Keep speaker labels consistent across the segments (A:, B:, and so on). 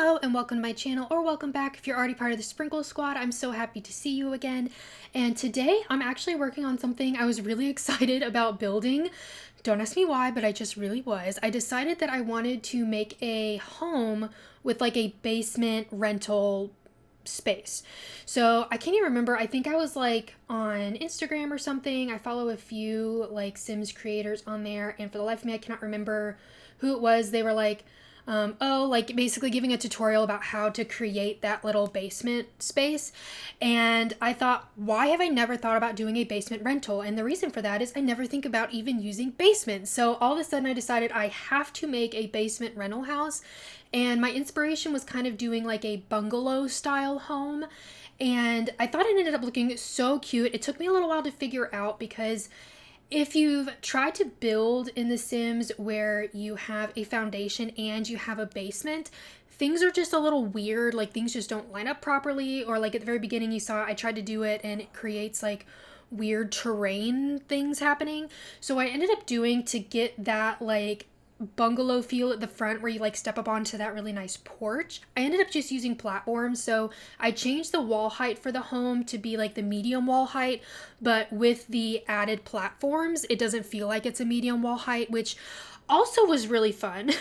A: Hello and welcome to my channel, or welcome back if you're already part of the Sprinkle Squad. I'm so happy to see you again. And today I'm actually working on something I was really excited about building. Don't ask me why, but I just really was. I decided that I wanted to make a home with like a basement rental space. So I can't even remember. I think I was like on Instagram or something. I follow a few like Sims creators on there, and for the life of me I cannot remember who it was. They were like, like basically giving a tutorial about how to create that little basement space. And I thought, why have I never thought about doing a basement rental? And the reason for that is I never think about even using basements. So all of a sudden I decided I have to make a basement rental house. And my inspiration was kind of doing like a bungalow style home. And I thought it ended up looking so cute. It took me a little while to figure out because if you've tried to build in The Sims where you have a foundation and you have a basement, things are just a little weird. Like things just don't line up properly. Or like at the very beginning you saw I tried to do it and it creates like weird terrain things happening. So what I ended up doing to get that like bungalow feel at the front where you like step up onto that really nice porch, I ended up just using platforms. So I changed the wall height for the home to be like the medium wall height, but with the added platforms it doesn't feel like it's a medium wall height, which also was really fun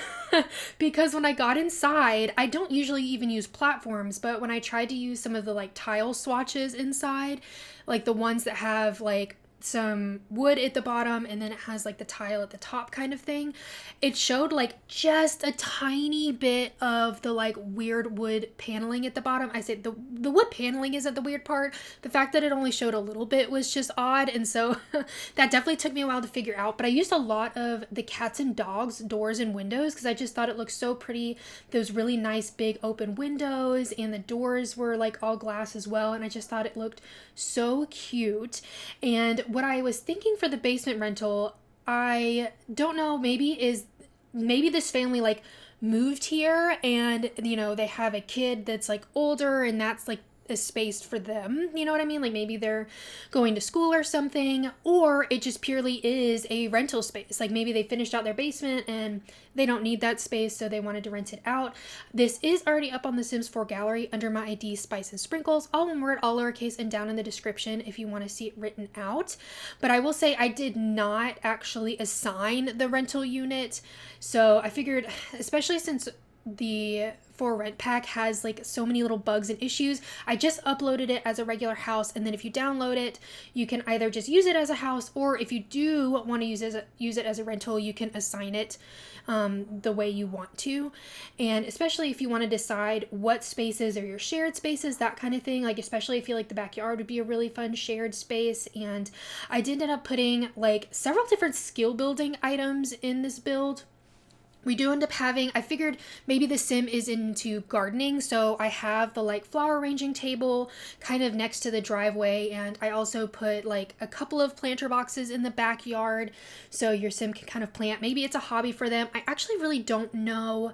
A: because when I got inside, I don't usually even use platforms, but when I tried to use some of the like tile swatches inside, like the ones that have like some wood at the bottom and then it has like the tile at the top kind of thing, it showed like just a tiny bit of the like weird wood paneling at the bottom. I said the wood paneling isn't the weird part. The fact that it only showed a little bit was just odd, and so that definitely took me a while to figure out. But I used a lot of the cats and dogs doors and windows because I just thought it looked so pretty. Those really nice big open windows, and the doors were like all glass as well, and I just thought it looked so cute. And what I was thinking for the basement rental, I don't know, maybe this family like moved here and they have a kid that's like older and that's like a space for them, you know what I mean? Like maybe they're going to school or something, or it just purely is a rental space. Like maybe they finished out their basement and they don't need that space, so they wanted to rent it out. This is already up on the Sims 4 gallery under my ID Spice and Sprinkles, all one word, all lowercase, and down in the description if you want to see it written out. But I will say I did not actually assign the rental unit, so I figured, especially since the for rent pack has like so many little bugs and issues, I just uploaded it as a regular house, and then if you download it you can either just use it as a house, or if you do want to use it as a rental, you can assign it the way you want to. And especially if you want to decide what spaces are your shared spaces, that kind of thing, like especially if you like the backyard would be a really fun shared space. And I did end up putting like several different skill building items in this build. We do end up having, I figured maybe the sim is into gardening, so I have the like flower arranging table kind of next to the driveway, and I also put like a couple of planter boxes in the backyard so your sim can kind of plant. Maybe it's a hobby for them. I actually really don't know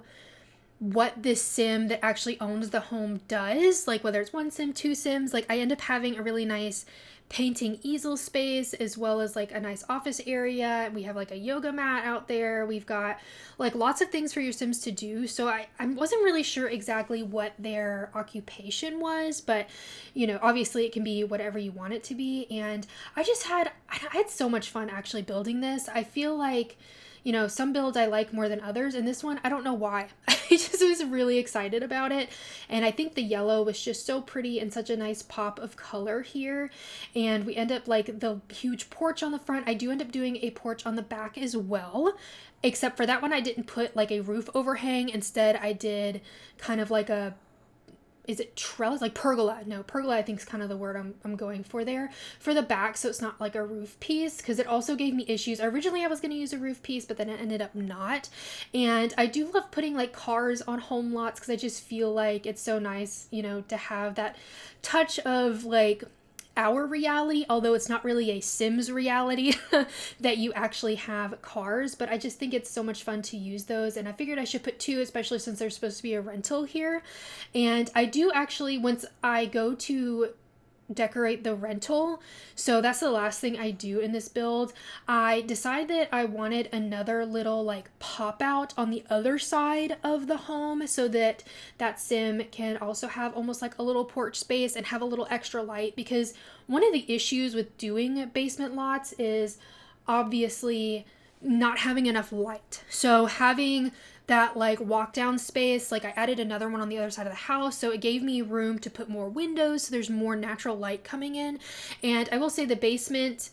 A: what this sim that actually owns the home does, like whether it's one sim, two sims. Like I end up having a really nice painting easel space as well as like a nice office area. We have like a yoga mat out there. We've got like lots of things for your sims to do. So I wasn't really sure exactly what their occupation was, but obviously it can be whatever you want it to be. And I had so much fun actually building this. I feel like some builds I like more than others, and this one, I don't know why. I just was really excited about it, and I think the yellow was just so pretty and such a nice pop of color here. And we end up like the huge porch on the front. I do end up doing a porch on the back as well, except for that one I didn't put like a roof overhang. Instead I did kind of like a, is it trellis? Like pergola. No, pergola I think is kind of the word I'm going for there. For the back, so it's not like a roof piece, because it also gave me issues. Originally I was going to use a roof piece, but then it ended up not. And I do love putting like cars on home lots because I just feel like it's so nice, to have that touch of like our reality, although it's not really a Sims reality that you actually have cars, but I just think it's so much fun to use those. And I figured I should put two, especially since there's supposed to be a rental here. And I do actually, once I go to decorate the rental. So that's the last thing I do in this build. I decided that I wanted another little like pop out on the other side of the home so that that sim can also have almost like a little porch space and have a little extra light, because one of the issues with doing basement lots is obviously not having enough light. So having that like walk down space, like I added another one on the other side of the house, so it gave me room to put more windows so there's more natural light coming in. And I will say the basement,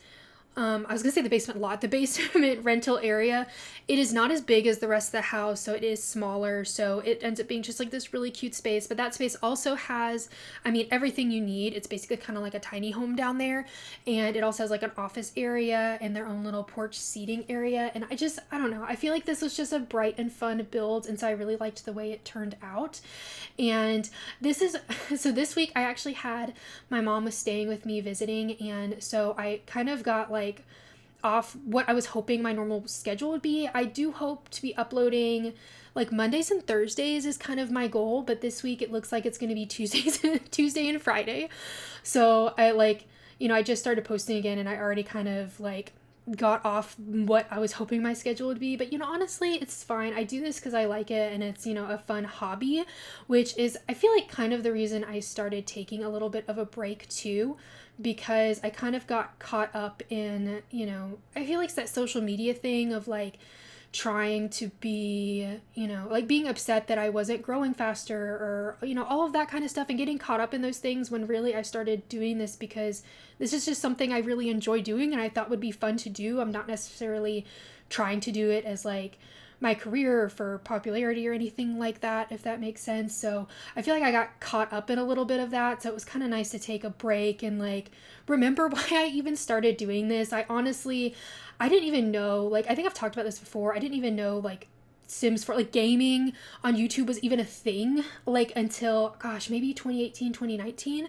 A: I was gonna say the basement lot, the basement rental area, it is not as big as the rest of the house, so it is smaller, so it ends up being just like this really cute space. But that space also has, I mean, everything you need. It's basically kind of like a tiny home down there, and it also has like an office area and their own little porch seating area. And I don't know, I feel like this was just a bright and fun build, and so I really liked the way it turned out. And this is so this week I actually had, my mom was staying with me visiting, and so I kind of got like off what I was hoping my normal schedule would be. I do hope to be uploading like Mondays and Thursdays is kind of my goal, but this week it looks like it's going to be Tuesday and Friday. So I like, I just started posting again, and I already kind of like got off what I was hoping my schedule would be. But honestly, it's fine. I do this because I like it, and it's a fun hobby, which is, I feel like, kind of the reason I started taking a little bit of a break too, because I kind of got caught up in, I feel like it's that social media thing of like trying to be, like being upset that I wasn't growing faster, or, all of that kind of stuff, and getting caught up in those things, when really I started doing this because this is just something I really enjoy doing and I thought would be fun to do. I'm not necessarily trying to do it as like my career or for popularity or anything like that, if that makes sense. So I feel like I got caught up in a little bit of that. So it was kind of nice to take a break and like remember why I even started doing this. I didn't even know, like, I think I've talked about this before. I didn't even know like Sims for like gaming on YouTube was even a thing, like until, gosh, maybe 2018, 2019.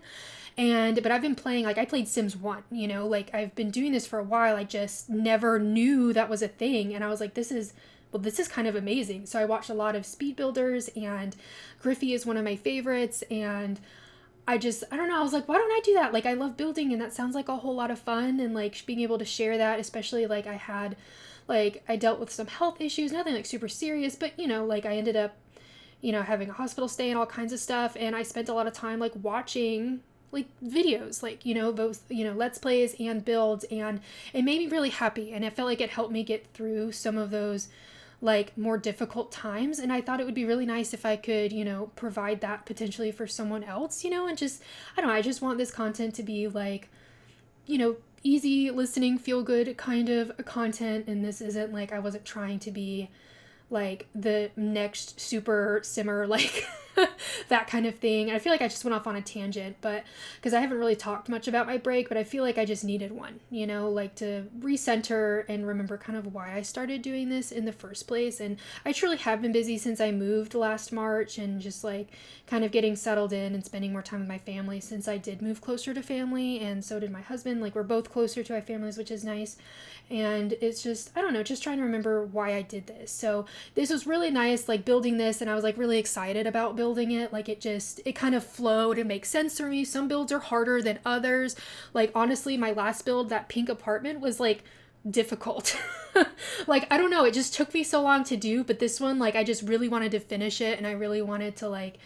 A: But I've been playing, like I played Sims 1, like I've been doing this for a while. I just never knew that was a thing. And I was like, this is kind of amazing. So I watched a lot of speed builders, and Griffey is one of my favorites. And I don't know, I was like, why don't I do that? Like, I love building, and that sounds like a whole lot of fun, and like being able to share that, especially like I dealt with some health issues, nothing like super serious, but like I ended up, having a hospital stay and all kinds of stuff. And I spent a lot of time like watching like videos, like, both, let's plays and builds, and it made me really happy. And I felt like it helped me get through some of those like more difficult times. And I thought it would be really nice if I could, provide that potentially for someone else, and just, I don't know, I just want this content to be like, easy listening, feel good kind of content. And this isn't like, I wasn't trying to be like the next super simmer, like that kind of thing. I feel like I just went off on a tangent, but because I haven't really talked much about my break, but I feel like I just needed one, like to recenter and remember kind of why I started doing this in the first place. And I truly have been busy since I moved last March, and just like kind of getting settled in and spending more time with my family, since I did move closer to family, and so did my husband. Like, we're both closer to our families, which is nice. And it's just, I don't know, just trying to remember why I did this. So this was really nice, like building this, and I was like really excited about building it. Like it kind of flowed and makes sense for me. Some builds are harder than others. Like, honestly, my last build, that pink apartment, was like difficult. Like, I don't know, it just took me so long to do, but this one, like, I just really wanted to finish it, and I really wanted to like,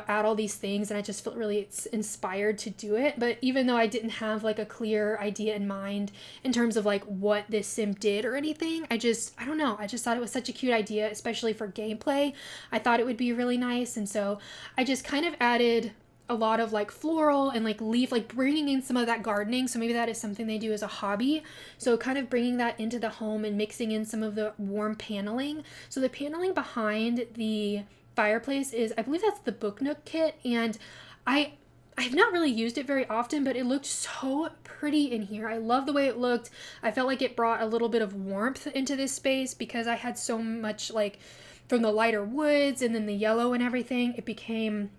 A: add all these things, and I just felt really inspired to do it. But even though I didn't have like a clear idea in mind in terms of like what this sim did or anything, I don't know, I just thought it was such a cute idea, especially for gameplay. I thought it would be really nice, and so I just kind of added a lot of like floral and like leaf, like bringing in some of that gardening. So maybe that is something they do as a hobby. So kind of bringing that into the home and mixing in some of the warm paneling. So the paneling behind the fireplace is, I believe that's the Book Nook kit, and I've not really used it very often, but it looked so pretty in here. I love the way it looked. I felt like it brought a little bit of warmth into this space, because I had so much like from the lighter woods and then the yellow and everything, it became,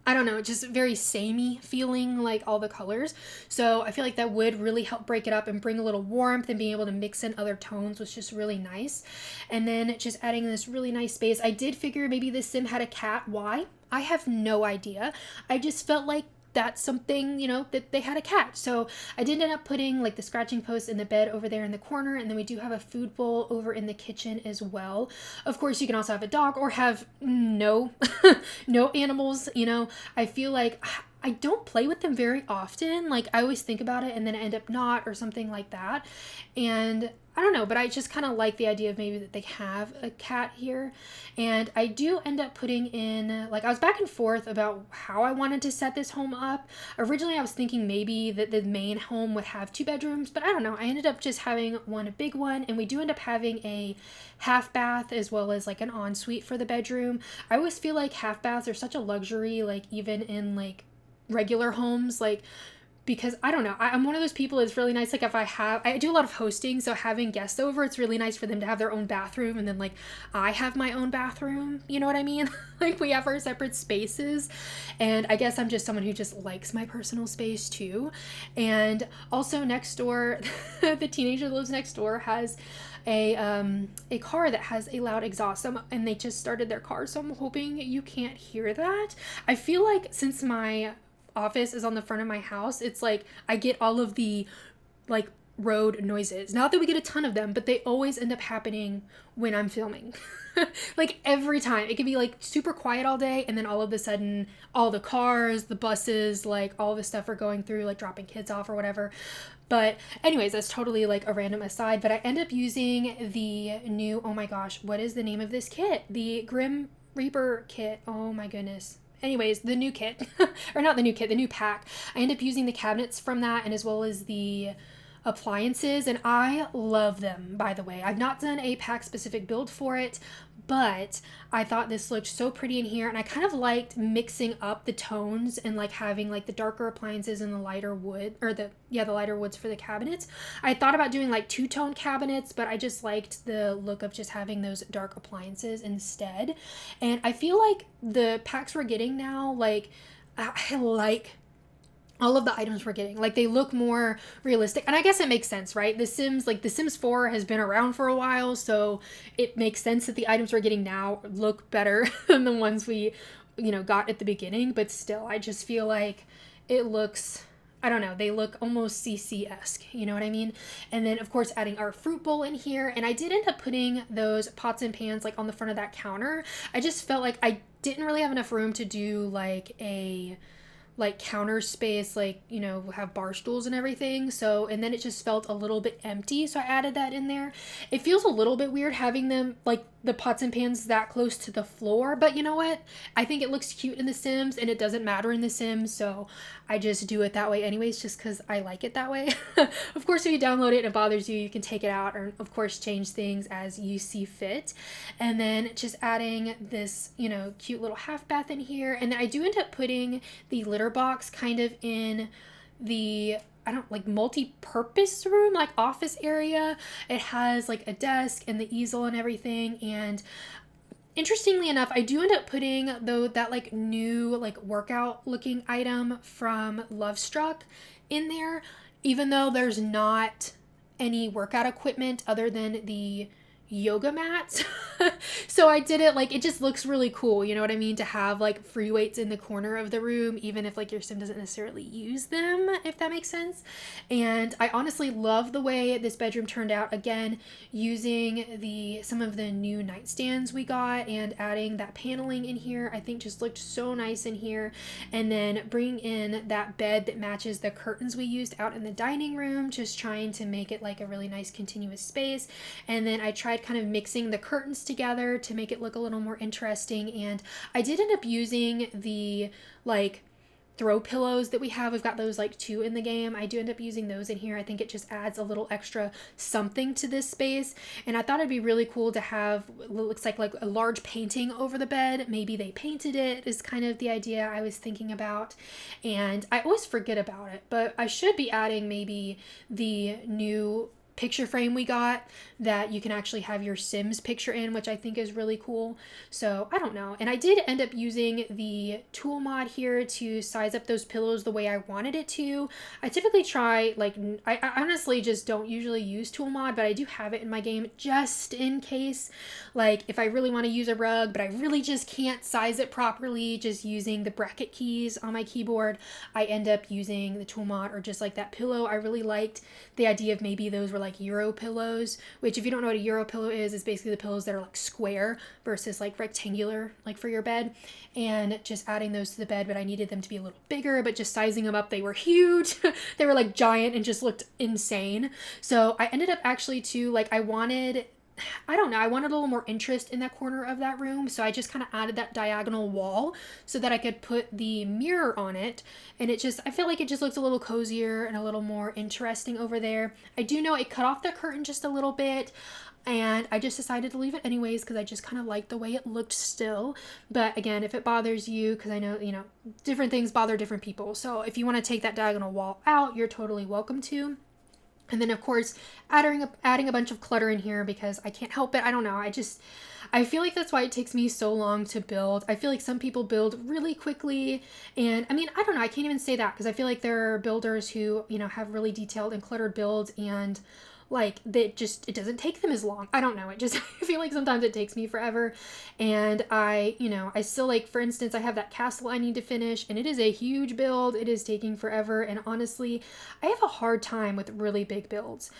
A: I don't know, just very samey feeling, like all the colors. So I feel like that would really help break it up and bring a little warmth, and being able to mix in other tones was just really nice. And then just adding this really nice space. I did figure maybe this sim had a cat. Why? I have no idea. I just felt like that's something, that they had a cat. So I did end up putting like the scratching post in the bed over there in the corner. And then we do have a food bowl over in the kitchen as well. Of course, you can also have a dog or have no, no animals. I feel like I don't play with them very often. Like I always think about it and then I end up not or something like that. And I don't know, but I just kind of like the idea of maybe that they have a cat here. And I do end up putting in, like I was back and forth about how I wanted to set this home up. Originally I was thinking maybe that the main home would have 2 bedrooms, but I don't know. I ended up just having a big one, and we do end up having a half bath as well as like an ensuite for the bedroom. I always feel like half baths are such a luxury, like even in like regular homes, like because I don't know, I'm one of those people. It's really nice, like if I do a lot of hosting, so having guests over, it's really nice for them to have their own bathroom, and then like I have my own bathroom, you know what I mean? Like we have our separate spaces, and I guess I'm just someone who just likes my personal space too. And also next door, the teenager that lives next door has a car that has a loud exhaust, and they just started their car, so I'm hoping you can't hear that. I feel like since my office is on the front of my house, it's like I get all of the like road noises. Not that we get a ton of them, but they always end up happening when I'm filming. Like every time. It can be like super quiet all day, and then all of a sudden all the cars, the buses, like all the stuff are going through, like dropping kids off or whatever. But anyways, that's totally like a random aside, but I end up using the new, oh my gosh, what is the name of this kit? The Grim Reaper kit. Oh my goodness. Anyways, the new kit, or not the new kit, the new pack. I end up using the cabinets from that, and as well as the appliances, and I love them, by the way. I've not done a pack specific build for it, but I thought this looked so pretty in here, and I kind of liked mixing up the tones and like having like the darker appliances and the lighter wood, or the lighter woods for the cabinets. I thought about doing like 2-tone cabinets, but I just liked the look of just having those dark appliances instead. And I feel like the packs we're getting now, like I like all of the items we're getting. Like they look more realistic, and I guess it makes sense, right? The Sims 4 has been around for a while, so it makes sense that the items we're getting now look better than the ones we got at the beginning. But still, I just feel like it looks, I don't know, they look almost CC-esque, you know what I mean? And then of course adding our fruit bowl in here, and I did end up putting those pots and pans like on the front of that counter. I just felt like I didn't really have enough room to do like a counter space, have bar stools and everything. So, and then it just felt a little bit empty, so I added that in there. It feels a little bit weird having them, like the pots and pans, that close to the floor, but you know what? I think it looks cute in The Sims, and it doesn't matter in The Sims, so I just do it that way anyways, just because I like it that way. Of course, if you download it and it bothers you, you can take it out, or of course change things as you see fit. And then just adding this, cute little half bath in here. And then I do end up putting the litter box kind of in the multi-purpose room, like office area. It has like a desk and the easel and everything. And interestingly enough, I do end up putting that like new like workout looking item from Lovestruck in there, even though there's not any workout equipment other than the yoga mats. So I did it, like, it just looks really cool, you know what I mean, to have like free weights in the corner of the room, even if like your sim doesn't necessarily use them, if that makes sense. And I honestly love the way this bedroom turned out, again using some of the new nightstands we got and adding that paneling in here. I think just looked so nice in here. And then bringing in that bed that matches the curtains we used out in the dining room, just trying to make it like a really nice continuous space. And then I tried kind of mixing the curtains together to make it look a little more interesting. And I did end up using the like throw pillows that we have. We've got those like 2 in the game. I do end up using those in here. I think it just adds a little extra something to this space. And I thought it'd be really cool to have what looks like a large painting over the bed. Maybe they painted it, is kind of the idea I was thinking about. And I always forget about it, but I should be adding maybe the new picture frame we got that you can actually have your Sims picture in, which I think is really cool. So I don't know. And I did end up using the tool mod here to size up those pillows the way I wanted it to. I typically try, like, I honestly just don't usually use tool mod, but I do have it in my game just in case. Like, if I really want to use a rug, but I really just can't size it properly, just using the bracket keys on my keyboard, I end up using the tool mod, or just like that pillow. I really liked the idea of maybe those were like Euro pillows, which if you don't know what a Euro pillow is basically the pillows that are like square versus like rectangular, like for your bed, and just adding those to the bed. But I needed them to be a little bigger, but just sizing them up, they were huge. They were like giant and just looked insane. So I ended up actually I wanted a little more interest in that corner of that room. So I just kind of added that diagonal wall so that I could put the mirror on it. And I feel like it just looks a little cozier and a little more interesting over there. I do know it cut off the curtain just a little bit, and I just decided to leave it anyways because I just kind of like the way it looked still. But again, if it bothers you, because I know, different things bother different people. So if you want to take that diagonal wall out, you're totally welcome to. And then, of course, adding a bunch of clutter in here because I can't help it. I don't know. I feel like that's why it takes me so long to build. I feel like some people build really quickly. And I mean, I don't know. I can't even say that because I feel like there are builders who, have really detailed and cluttered builds, and like it doesn't take them as long. I don't know. I feel like sometimes it takes me forever. And I still, like, for instance, I have that castle I need to finish, and it is a huge build. It is taking forever. And honestly, I have a hard time with really big builds.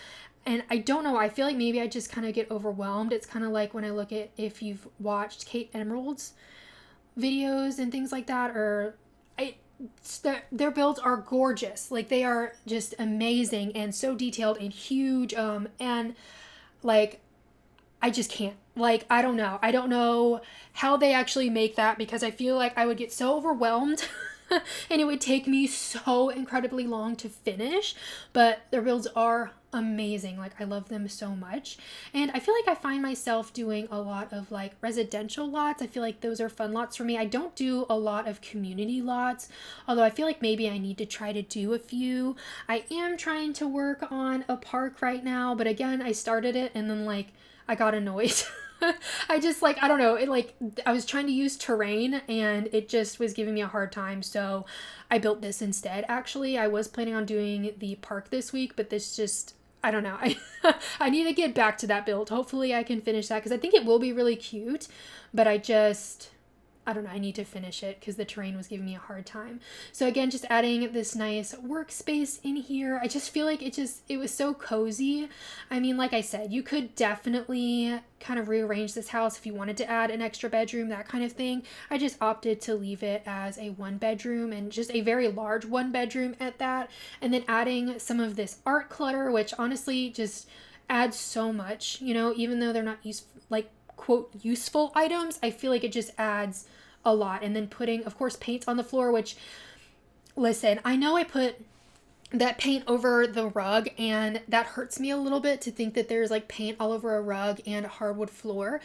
A: And I don't know, I feel like maybe I just kind of get overwhelmed. It's kind of like when I look at, if you've watched Kate Emerald's videos and things like that, or their builds are gorgeous. Like, they are just amazing and so detailed and huge. And like, I just can't. Like, I don't know how they actually make that, because I feel like I would get so overwhelmed and it would take me so incredibly long to finish. But their builds are amazing. Like, I love them so much. And I feel like I find myself doing a lot of like residential lots. I feel like those are fun lots for me. I don't do a lot of community lots, although I feel like maybe I need to try to do a few. I am trying to work on a park right now, but again, I started it and then like I got annoyed. I just, like, I don't know, I was trying to use terrain and it just was giving me a hard time, so I built this instead. Actually, I was planning on doing the park this week, but this just, I don't know, I need to get back to that build. Hopefully I can finish that because I think it will be really cute, but I don't know, I need to finish it because the terrain was giving me a hard time. So again, just adding this nice workspace in here. I just feel like it was so cozy. I mean, like I said, you could definitely kind of rearrange this house if you wanted to add an extra bedroom, that kind of thing. I just opted to leave it as a 1-bedroom, and just a very large 1-bedroom at that. And then adding some of this art clutter, which honestly just adds so much, even though they're not quote useful items, I feel like it just adds a lot. And then putting, of course, paint on the floor, which, listen, I know I put that paint over the rug and that hurts me a little bit to think that there's like paint all over a rug and a hardwood floor,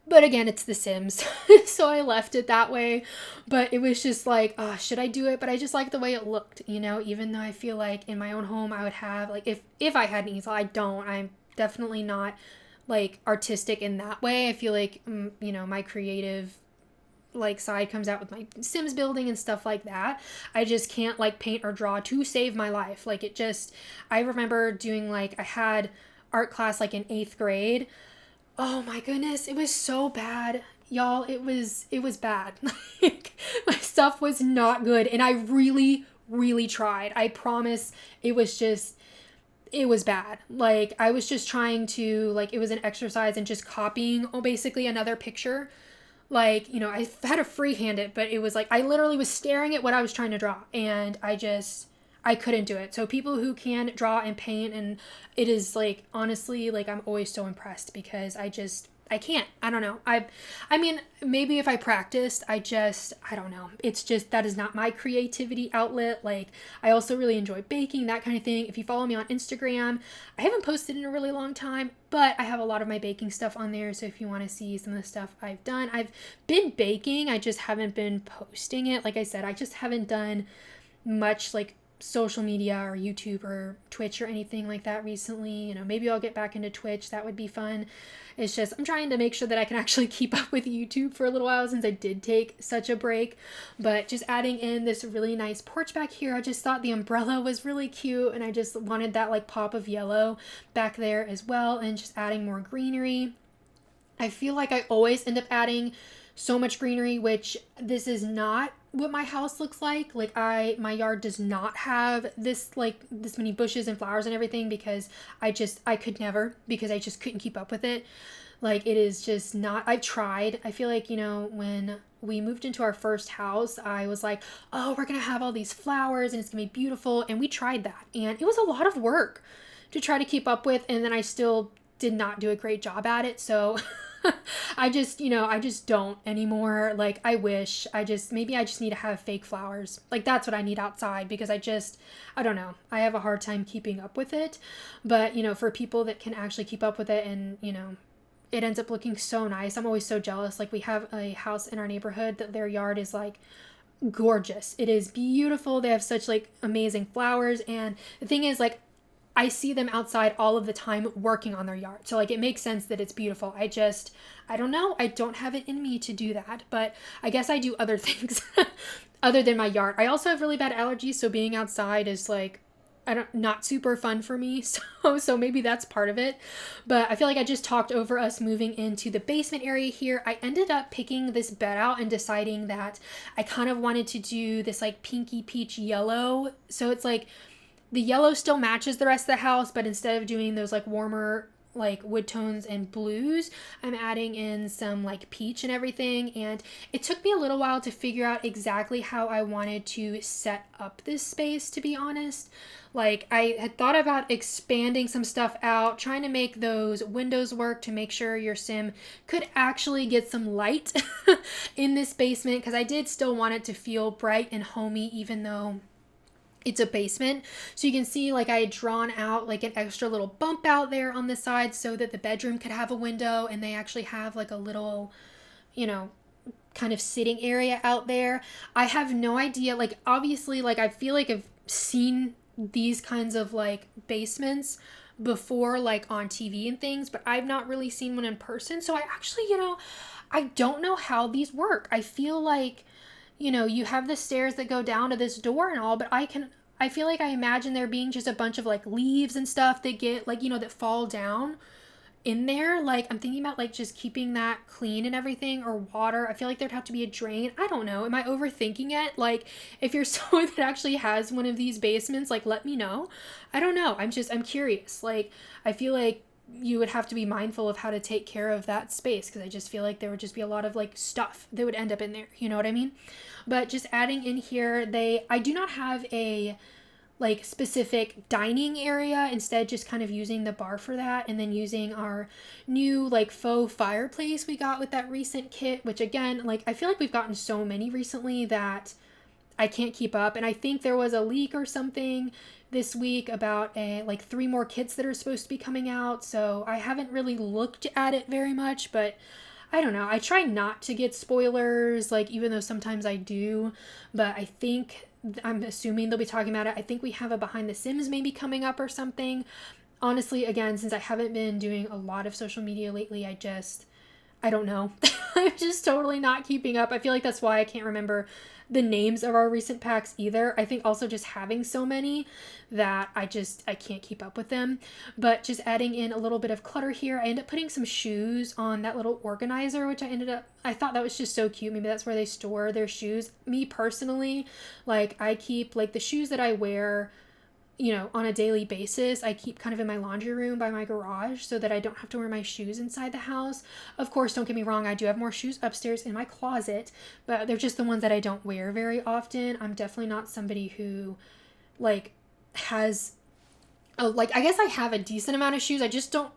A: but again, it's The Sims. So I left it that way. But it was just like, oh, should I do it? But I just like the way it looked, even though I feel like in my own home I would have, like, if I had an easel. I'm definitely not like artistic in that way. I feel like my creative like side comes out with my Sims building and stuff like that. I just can't like paint or draw to save my life. Like, I remember doing, like, I had art class like in 8th grade. Oh my goodness, it was so bad, y'all. It was bad. Like, my stuff was not good, and I really, really tried. I promise. It was bad. Like, I was just trying to, like, it was an exercise in just copying basically another picture. Like, I had to freehand it, but it was like, I literally was staring at what I was trying to draw, and I couldn't do it. So people who can draw and paint, and it is like, honestly, like, I'm always so impressed because I can't. I don't know. I mean, maybe if I practiced, I don't know. It's just, that is not my creativity outlet. Like, I also really enjoy baking, that kind of thing. If you follow me on Instagram, I haven't posted in a really long time, but I have a lot of my baking stuff on there. So if you want to see some of the stuff I've done, I've been baking. I just haven't been posting it. Like I said, I just haven't done much like social media or YouTube or Twitch or anything like that recently. Maybe I'll get back into Twitch. That would be fun. It's just I'm trying to make sure that I can actually keep up with YouTube for a little while since I did take such a break. But just adding in this really nice porch back here. I just thought the umbrella was really cute, and I just wanted that like pop of yellow back there as well, and just adding more greenery. I feel like I always end up adding so much greenery, which this is not what my house looks like. Like my yard does not have this many bushes and flowers and everything, because I could never, because I just couldn't keep up with it. Like, it is just not, I've tried. I feel like, when we moved into our first house, I was like, oh, we're going to have all these flowers and it's going to be beautiful. And we tried that, and it was a lot of work to try to keep up with. And then I still did not do a great job at it. So I just don't anymore. Like, maybe I just need to have fake flowers. Like, that's what I need outside, because I don't know. I have a hard time keeping up with it. But, for people that can actually keep up with it, and, it ends up looking so nice. I'm always so jealous. Like, we have a house in our neighborhood that their yard is like gorgeous. It is beautiful. They have such like amazing flowers. And the thing is, like, I see them outside all of the time working on their yard. So like, it makes sense that it's beautiful. I don't know. I don't have it in me to do that, but I guess I do other things other than my yard. I also have really bad allergies. So being outside is like, not super fun for me. So maybe that's part of it. But I feel like I just talked over us moving into the basement area here. I ended up picking this bed out and deciding that I kind of wanted to do this like pinky peach yellow. So it's like, the yellow still matches the rest of the house, but instead of doing those like warmer like wood tones and blues, I'm adding in some like peach and everything. And it took me a little while to figure out exactly how I wanted to set up this space, to be honest. Like, I had thought about expanding some stuff out, trying to make those windows work to make sure your sim could actually get some light in this basement, because I did still want it to feel bright and homey, even though it's a basement. So you can see, like, I had drawn out like an extra little bump out there on the side so that the bedroom could have a window, and they actually have like a little, kind of sitting area out there. I have no idea, like, obviously, like, I feel like I've seen these kinds of like basements before, like on TV and things, but I've not really seen one in person. So I actually, I don't know how these work. I feel like, you have the stairs that go down to this door and all, but I feel like I imagine there being just a bunch of like leaves and stuff that get like, that fall down in there. Like, I'm thinking about like just keeping that clean and everything, or water. I feel like there'd have to be a drain. I don't know. Am I overthinking it? Like, if you're someone that actually has one of these basements, like, let me know. I don't know. I'm curious. Like, I feel like you would have to be mindful of how to take care of that space, because I just feel like there would just be a lot of like stuff that would end up in there. You know what I mean? But just adding in here, I do not have a like specific dining area, instead just kind of using the bar for that, and then using our new like faux fireplace we got with that recent kit, which again, like, I feel like we've gotten so many recently that I can't keep up. And I think there was a leak or something this week about like 3 more kits that are supposed to be coming out, so I haven't really looked at it very much. But I don't know, I try not to get spoilers, like, even though sometimes I do. But I'm assuming they'll be talking about it. I think we have a behind the Sims maybe coming up or something. Honestly, again, since I haven't been doing a lot of social media lately, I don't know. I'm just totally not keeping up. I feel like that's why I can't remember the names of our recent packs either. I think also just having so many that I can't keep up with them. But just adding in a little bit of clutter here. I ended up putting some shoes on that little organizer, which I thought that was just so cute. Maybe that's where they store their shoes. Me personally, like, I keep like the shoes that I wear, on a daily basis, I keep kind of in my laundry room by my garage, so that I don't have to wear my shoes inside the house. Of course, don't get me wrong, I do have more shoes upstairs in my closet, but they're just the ones that I don't wear very often. I'm definitely not somebody who like has I guess I have a decent amount of shoes. I just don't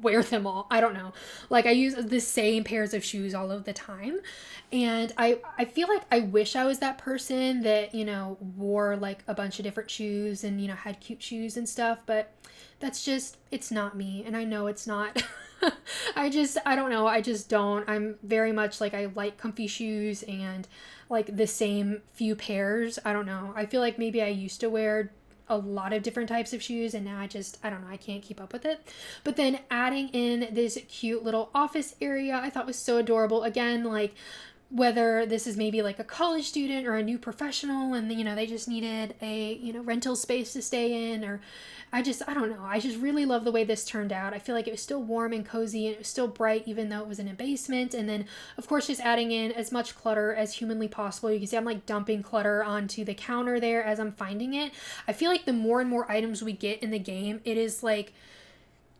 A: wear them all. I don't know. Like, I use the same pairs of shoes all of the time. And I feel like I wish I was that person that, wore like a bunch of different shoes and, had cute shoes and stuff. But that's just, it's not me. And I know it's not I don't know. I just don't. I'm very much like, I like comfy shoes and like the same few pairs. I don't know. I feel like maybe I used to wear a lot of different types of shoes and now I don't know, I can't keep up with it. But then adding in this cute little office area I thought was so adorable. Again, like whether this is maybe like a college student or a new professional and they just needed a rental space to stay in, or I don't know, I just really love the way this turned out. I feel like it was still warm and cozy and it was still bright even though it was in a basement. And then of course just adding in as much clutter as humanly possible. You can see I'm like dumping clutter onto the counter there as I'm finding it. I feel like the more and more items we get in the game, it is like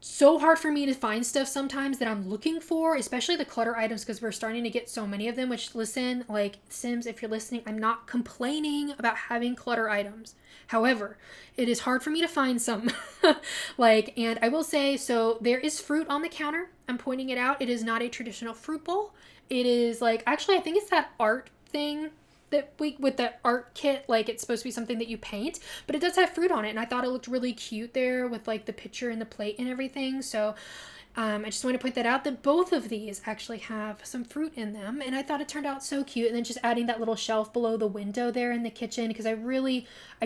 A: so hard for me to find stuff sometimes that I'm looking for, especially the clutter items, because we're starting to get so many of them, which, listen, like Sims, if you're listening, I'm not complaining about having clutter items. However, it is hard for me to find some. And I will say, so there is fruit on the counter. I'm pointing it out. It is not a traditional fruit bowl. It is like, actually, I think it's that art thing that we with the art kit, like it's supposed to be something that you paint, but it does have fruit on it, and I thought it looked really cute there with like the picture and the plate and everything. So I just want to point that out, that both of these actually have some fruit in them, and I thought it turned out so cute. And then just adding that little shelf below the window there in the kitchen, because I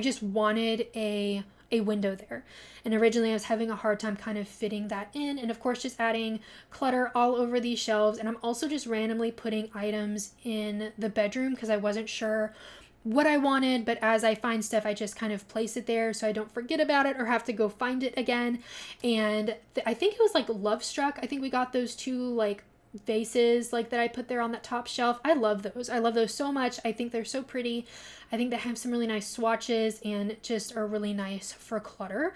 A: just wanted a window there. And originally I was having a hard time kind of fitting that in. And of course just adding clutter all over these shelves. And I'm also just randomly putting items in the bedroom because I wasn't sure what I wanted, but as I find stuff, I just kind of place it there so I don't forget about it or have to go find it again. And I think it was like Love Struck. I think we got those two like vases like that I put there on that top shelf. I love those. I love those so much. I think they're so pretty. I think they have some really nice swatches and just are really nice for clutter.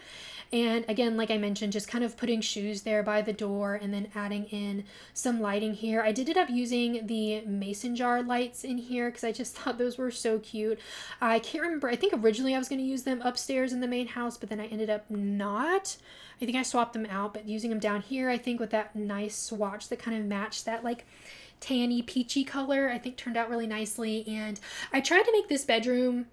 A: And again, like I mentioned, just kind of putting shoes there by the door and then adding in some lighting here. I did end up using the mason jar lights in here because I just thought those were so cute. I can't remember. I think originally I was going to use them upstairs in the main house, but then I ended up not. I think I swapped them out, but using them down here, I think with that nice swatch that kind of matched that like tanny peachy color, I think turned out really nicely. And I tried to make this bedroom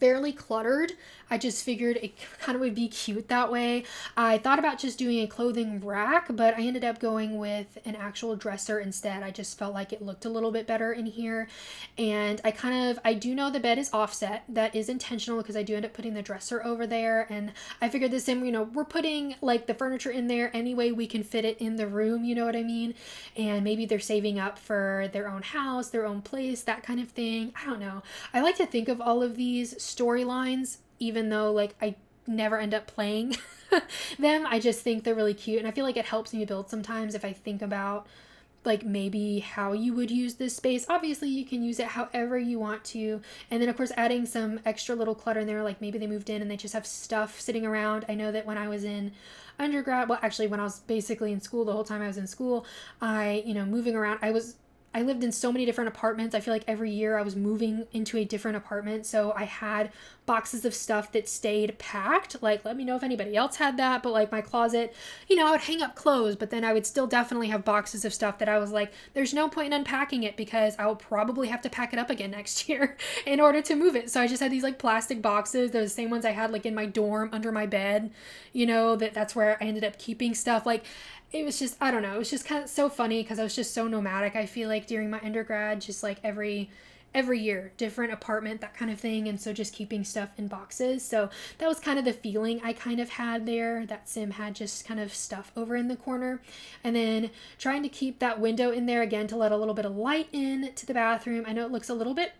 A: fairly cluttered. I just figured it kind of would be cute that way. I thought about just doing a clothing rack, but I ended up going with an actual dresser instead. I just felt like it looked a little bit better in here. And I do know the bed is offset. That is intentional because I do end up putting the dresser over there. And I figured this in, we're putting like the furniture in there anyway, we can fit it in the room, you know what I mean? And maybe they're saving up for their own house, their own place, that kind of thing. I don't know. I like to think of all of these storylines, even though like I never end up playing them. I just think they're really cute, and I feel like it helps me build sometimes if I think about like maybe how you would use this space. Obviously you can use it however you want to, and then of course adding some extra little clutter in there, like maybe they moved in and they just have stuff sitting around. I know that when I was in undergrad, well actually when I was basically in school, the whole time I was in school, moving around, I lived in so many different apartments. I feel like every year I was moving into a different apartment. So I had boxes of stuff that stayed packed. Like, let me know if anybody else had that. But like my closet, I would hang up clothes, but then I would still definitely have boxes of stuff that I was like, there's no point in unpacking it because I will probably have to pack it up again next year in order to move it. So I just had these like plastic boxes. They're the same ones I had like in my dorm under my bed, that's where I ended up keeping stuff. Like, it was just, I don't know, it was just kind of so funny because I was just so nomadic. I feel like during my undergrad, just like every year, different apartment, that kind of thing. And so just keeping stuff in boxes. So that was kind of the feeling I kind of had there. That sim had just kind of stuff over in the corner. And then trying to keep that window in there again to let a little bit of light in to the bathroom. I know it looks a little bit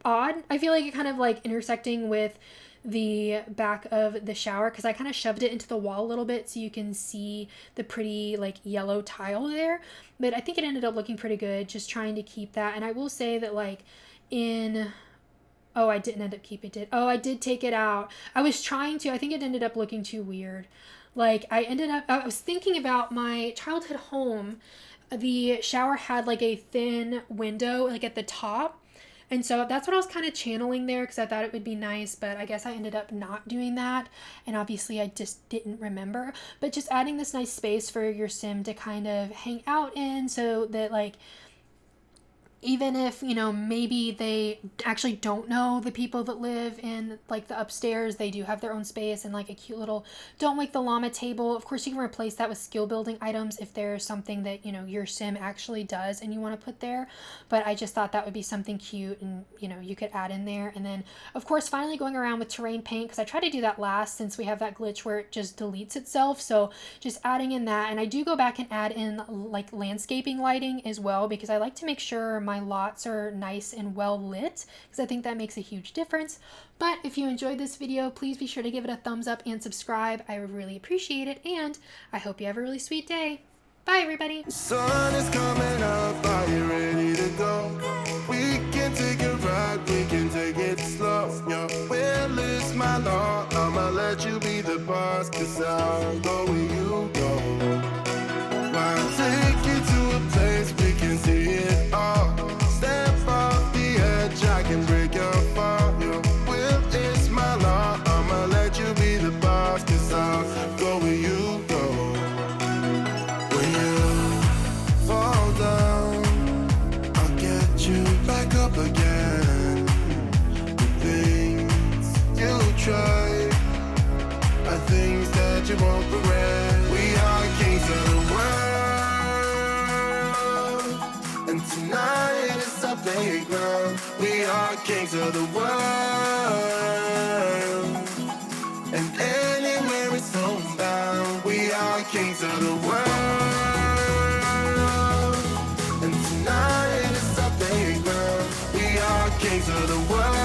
A: odd. I feel like it kind of like intersecting with the back of the shower because I kind of shoved it into the wall a little bit so you can see the pretty like yellow tile there, but I think it ended up looking pretty good, just trying to keep that. And I will say that like I didn't end up keeping it. I did take it out. I was trying to. I think it ended up looking too weird. Like I was thinking about my childhood home. The shower had like a thin window like at the top. And so that's what I was kind of channeling there because I thought it would be nice, but I guess I ended up not doing that. And obviously I just didn't remember. But just adding this nice space for your sim to kind of hang out in so that like even if, you know, maybe they actually don't know the people that live in like the upstairs, they do have their own space and like a cute little don't wake the llama table. Of course, you can replace that with skill building items if there's something that, you know, your sim actually does and you want to put there. But I just thought that would be something cute and, you know, you could add in there. And then, of course, finally going around with terrain paint, because I tried to do that last since we have that glitch where it just deletes itself. So just adding in that. And I do go back and add in like landscaping lighting as well, because I like to make sure my lots are nice and well lit, because I think that makes a huge difference. But if you enjoyed this video, please be sure to give it a thumbs up and subscribe. I would really appreciate it, and I hope you have a really sweet day. Bye, everybody.
B: Sun is coming up, are you ready to go? We can take a ride, we can take it slow. Your will is my law, I'ma let you be the boss, 'cause I'll go where you go. I'll take you to a place we can see it all. Step off the edge, I can break your fall. Your will is my law, I'ma let you be the boss, 'cause I'll go where you go. When you fall down, I'll get you back up again. The things you try are things that you won't regret. We are kings of the world, and tonight is our playground. We are kings of the world, and anywhere it's homebound. We are kings of the world, and tonight is our playground. We are kings of the world.